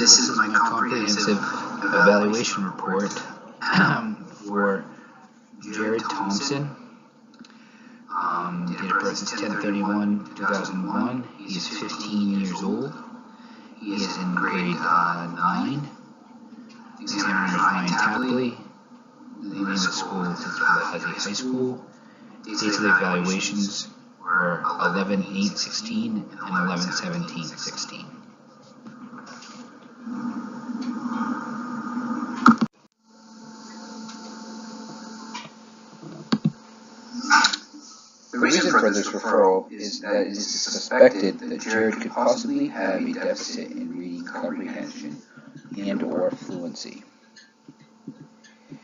This is my comprehensive evaluation report for Jared Thompson. Date of birth is 10/31/2001. He is 15 years old. He is in grade 9. The examiner is Ryan Tapley. The name of the school is High School. Dates of the evaluations were 11/8/16 and 11/17/16. The reason for this referral is that it is suspected that Jared could possibly have a deficit in reading comprehension and/or fluency.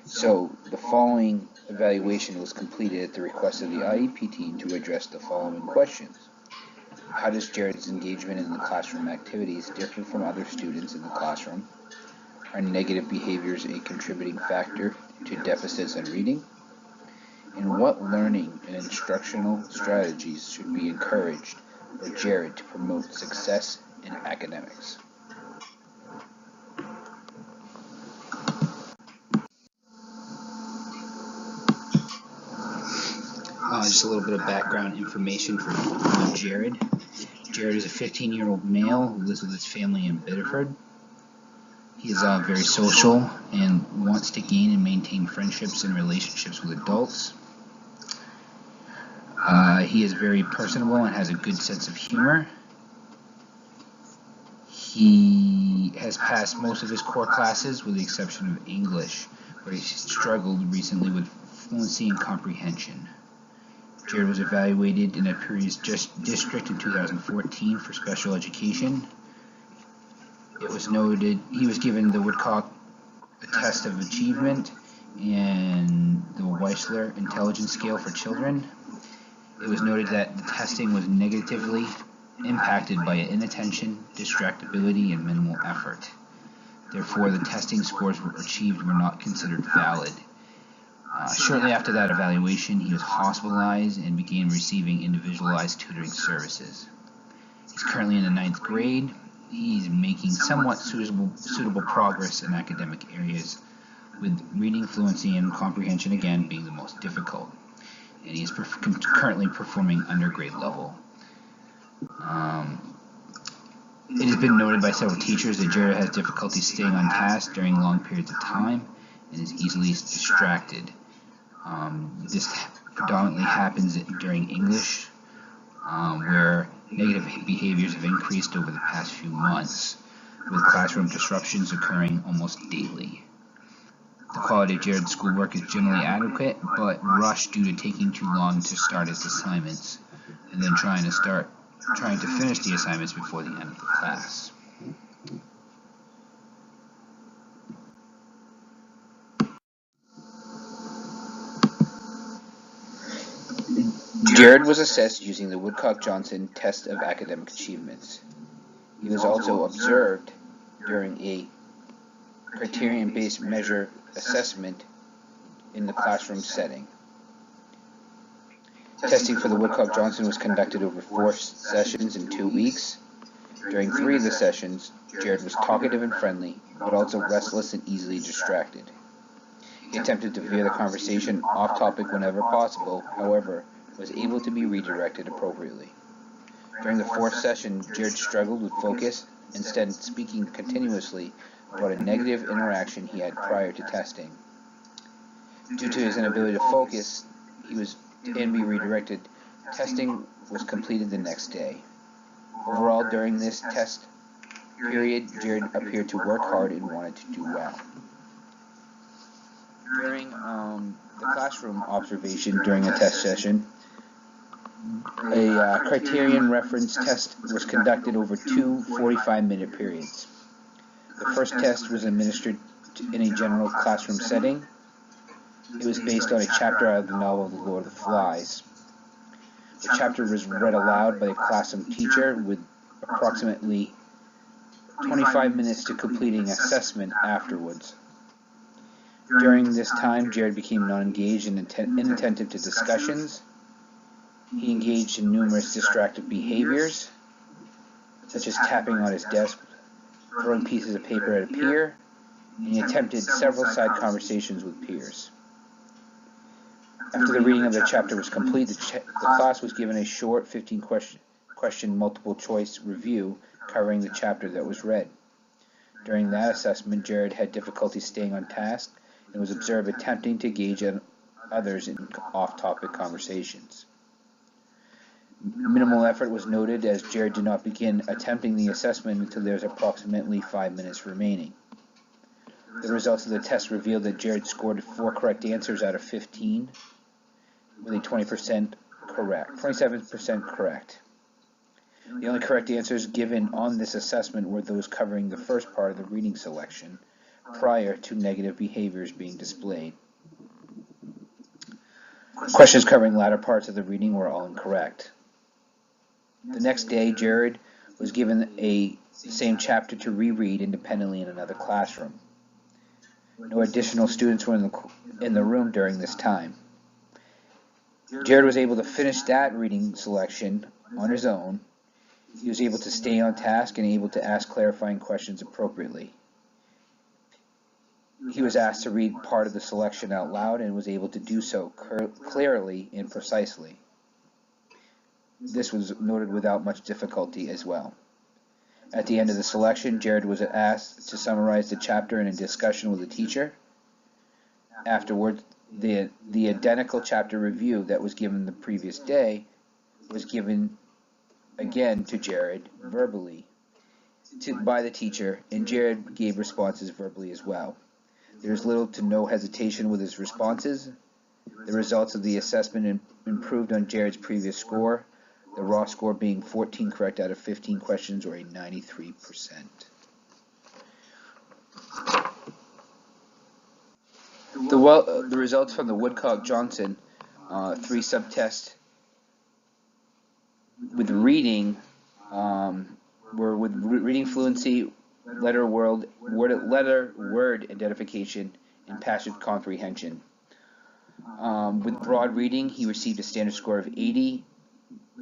So, the following evaluation was completed at the request of the IEP team to address the following questions. How does Jared's engagement in the classroom activities differ from other students in the classroom? Are negative behaviors a contributing factor to deficits in reading? And what learning and instructional strategies should be encouraged for Jared to promote success in academics? Just a little bit of background information for Jared. Jared is a 15-year-old male who lives with his family in Biddeford. He is very social and wants to gain and maintain friendships and relationships with adults. He is very personable and has a good sense of humor. He has passed most of his core classes with the exception of English, where he struggled recently with fluency and comprehension. Jared was evaluated in a previous district in 2014 for special education. It was noted he was given the Woodcock Test of Achievement and the Weissler Intelligence Scale for Children. It was noted that the testing was negatively impacted by inattention, distractibility, and minimal effort. Therefore, the testing scores achieved were not considered valid. Shortly after that evaluation, he was hospitalized and began receiving individualized tutoring services. He's currently in the 9th grade. He's making somewhat suitable progress in academic areas, with reading fluency and comprehension again being the most difficult. And he is currently performing undergrade level. It has been noted by several teachers that Jared has difficulty staying on task during long periods of time and is easily distracted. This predominantly happens during English, where negative behaviors have increased over the past few months, with classroom disruptions occurring almost daily. The quality of Jared's schoolwork is generally adequate, but rushed due to taking too long to start his assignments, and then trying to finish the assignments before the end of the class. Jared was assessed using the Woodcock-Johnson Test of Academic Achievements. He was also observed during a criterion-based measure assessment in the classroom setting. Testing for the Woodcock-Johnson was conducted over 4 sessions in 2 weeks. During 3 of the sessions, Jared was talkative and friendly, but also restless and easily distracted. He attempted to veer the conversation off topic whenever possible, however, was able to be redirected appropriately. During the 4th session, Jared struggled with focus, instead speaking continuously about a negative interaction he had prior to testing. Due to his inability to focus, and be redirected, testing was completed the next day. Overall, during this test period, Jared appeared to work hard and wanted to do well. During the classroom observation during a test session, a criterion reference test was conducted over 2 45-minute periods. The first test was administered in a general classroom setting. It was based on a chapter out of the novel The Lord of the Flies. The chapter was read aloud by a classroom teacher with approximately 25 minutes to completing assessment afterwards. During this time, Jared became non-engaged and inattentive to discussions. He engaged in numerous distractive behaviors, such as tapping on his desk throwing pieces of paper at a peer, and he attempted several side conversations with peers. After the reading of the chapter was complete, the class was given a short 15-question multiple-choice review covering the chapter that was read. During that assessment, Jared had difficulty staying on task and was observed attempting to engage others in off-topic conversations. Minimal effort was noted as Jared did not begin attempting the assessment until there was approximately 5 minutes remaining. The results of the test revealed that Jared scored 4 correct answers out of 15, with a 27% correct. The only correct answers given on this assessment were those covering the first part of the reading selection, prior to negative behaviors being displayed. Questions covering latter parts of the reading were all incorrect. The next day, Jared was given the same chapter to reread independently in another classroom. No additional students were in the room during this time. Jared was able to finish that reading selection on his own. He was able to stay on task and able to ask clarifying questions appropriately. He was asked to read part of the selection out loud and was able to do so clearly and precisely. This was noted without much difficulty as well. At the end of the selection, Jared was asked to summarize the chapter in a discussion with the teacher. Afterwards, the identical chapter review that was given the previous day was given again to Jared verbally by the teacher, and Jared gave responses verbally as well. There was little to no hesitation with his responses. The results of the assessment improved on Jared's previous score, the raw score being 14 correct out of 15 questions, or a 93%. The results from the Woodcock-Johnson 3 subtest with reading were with reading fluency, letter word identification, and passage comprehension. With broad reading, he received a standard score of 80,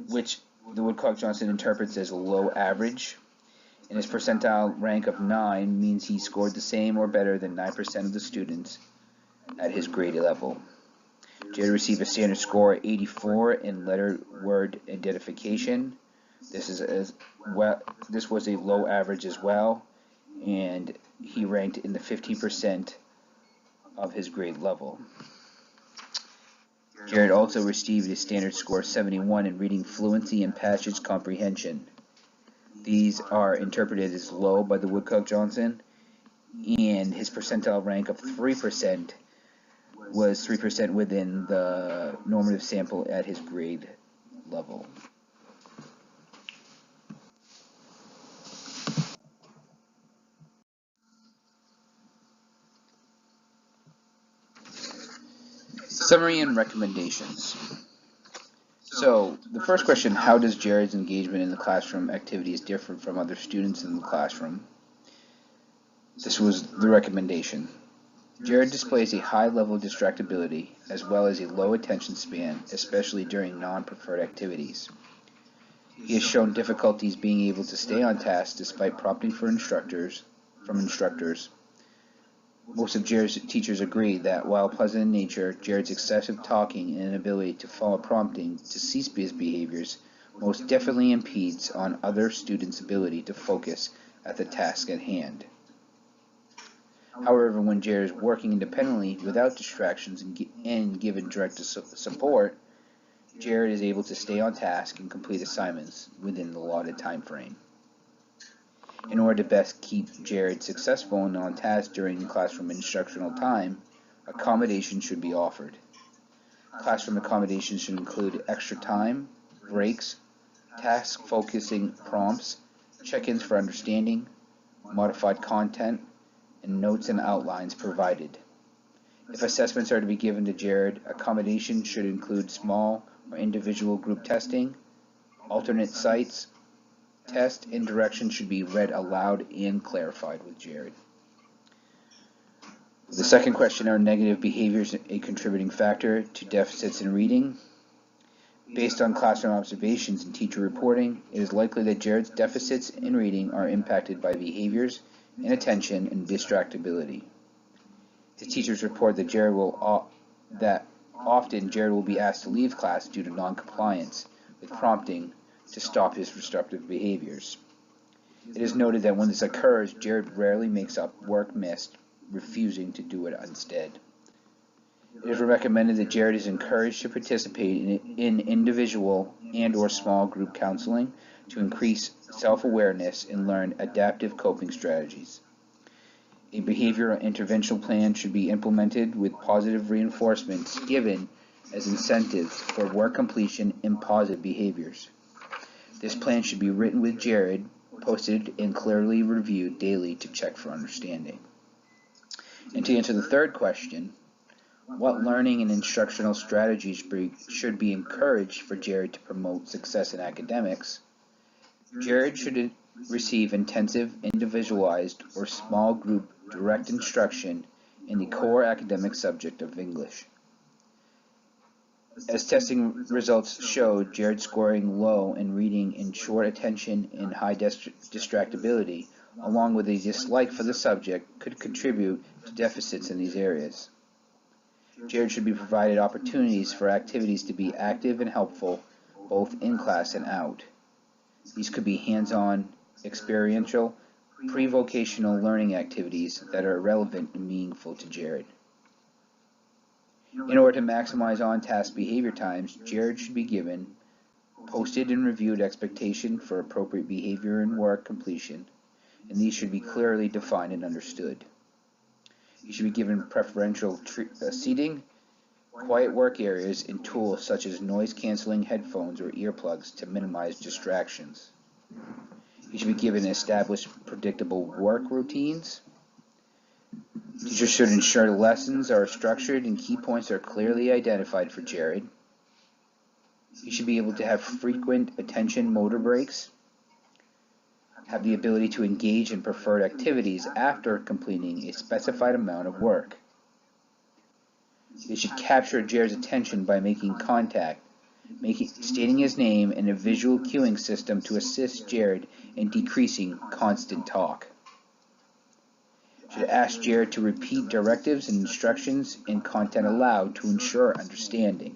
which the Woodcock-Johnson interprets as a low average, and his percentile rank of 9 means he scored the same or better than 9% of the students at his grade level. Jared received a standard score of 84 in letter word identification. This was a low average as well, and he ranked in the 15% of his grade level. Jared also received a standard score of 71 in reading fluency and passage comprehension. These are interpreted as low by the Woodcock-Johnson, and his percentile rank of 3% was 3% within the normative sample at his grade level. Summary and recommendations. So, the first question, how does Jared's engagement in the classroom activities differ from other students in the classroom? This was the recommendation. Jared displays a high level of distractibility as well as a low attention span, especially during non-preferred activities. He has shown difficulties being able to stay on task despite prompting from instructors. Most of Jared's teachers agree that while pleasant in nature, Jared's excessive talking and inability to follow prompting to cease his behaviors most definitely impedes on other students' ability to focus at the task at hand. However, when Jared is working independently without distractions and given direct support, Jared is able to stay on task and complete assignments within the allotted time frame. In order to best keep Jared successful and on task during classroom instructional time, accommodation should be offered. Classroom accommodations should include extra time, breaks, task-focusing prompts, check-ins for understanding, modified content, and notes and outlines provided. If assessments are to be given to Jared, accommodation should include small or individual group testing, alternate sites. Test and direction should be read aloud and clarified with Jared. The second question, are negative behaviors a contributing factor to deficits in reading? Based on classroom observations and teacher reporting, it is likely that Jared's deficits in reading are impacted by behaviors, inattention, and distractibility. His teachers report that often Jared will be asked to leave class due to non-compliance, with prompting to stop his disruptive behaviors. It is noted that when this occurs, Jared rarely makes up work missed, refusing to do it instead. It is recommended that Jared is encouraged to participate in individual and/or small group counseling to increase self-awareness and learn adaptive coping strategies. A behavioral intervention plan should be implemented with positive reinforcements given as incentives for work completion and positive behaviors. This plan should be written with Jared, posted, and clearly reviewed daily to check for understanding. And to answer the third question, what learning and instructional strategies should be encouraged for Jared to promote success in academics? Jared should receive intensive, individualized, or small group direct instruction in the core academic subject of English. As testing results showed, Jared scoring low in reading and short attention and high distractibility, along with a dislike for the subject, could contribute to deficits in these areas. Jared should be provided opportunities for activities to be active and helpful, both in class and out. These could be hands-on, experiential, pre-vocational learning activities that are relevant and meaningful to Jared. In order to maximize on-task behavior times, Jared should be given posted and reviewed expectation for appropriate behavior and work completion, and these should be clearly defined and understood. You should be given preferential seating, quiet work areas, and tools such as noise-canceling headphones or earplugs to minimize distractions. You should be given established, predictable work routines. Teachers should ensure lessons are structured and key points are clearly identified for Jared. You should be able to have frequent attention motor breaks, have the ability to engage in preferred activities after completing a specified amount of work. They should capture Jared's attention by making contact, stating his name, and a visual cueing system to assist Jared in decreasing constant talk. Should ask Jared to repeat directives and instructions and content aloud to ensure understanding.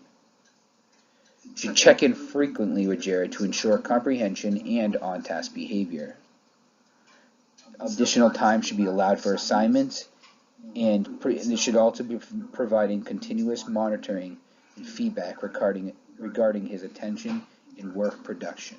Should check in frequently with Jared to ensure comprehension and on-task behavior. Additional time should be allowed for assignments, and they should also be providing continuous monitoring and feedback regarding his attention and work production.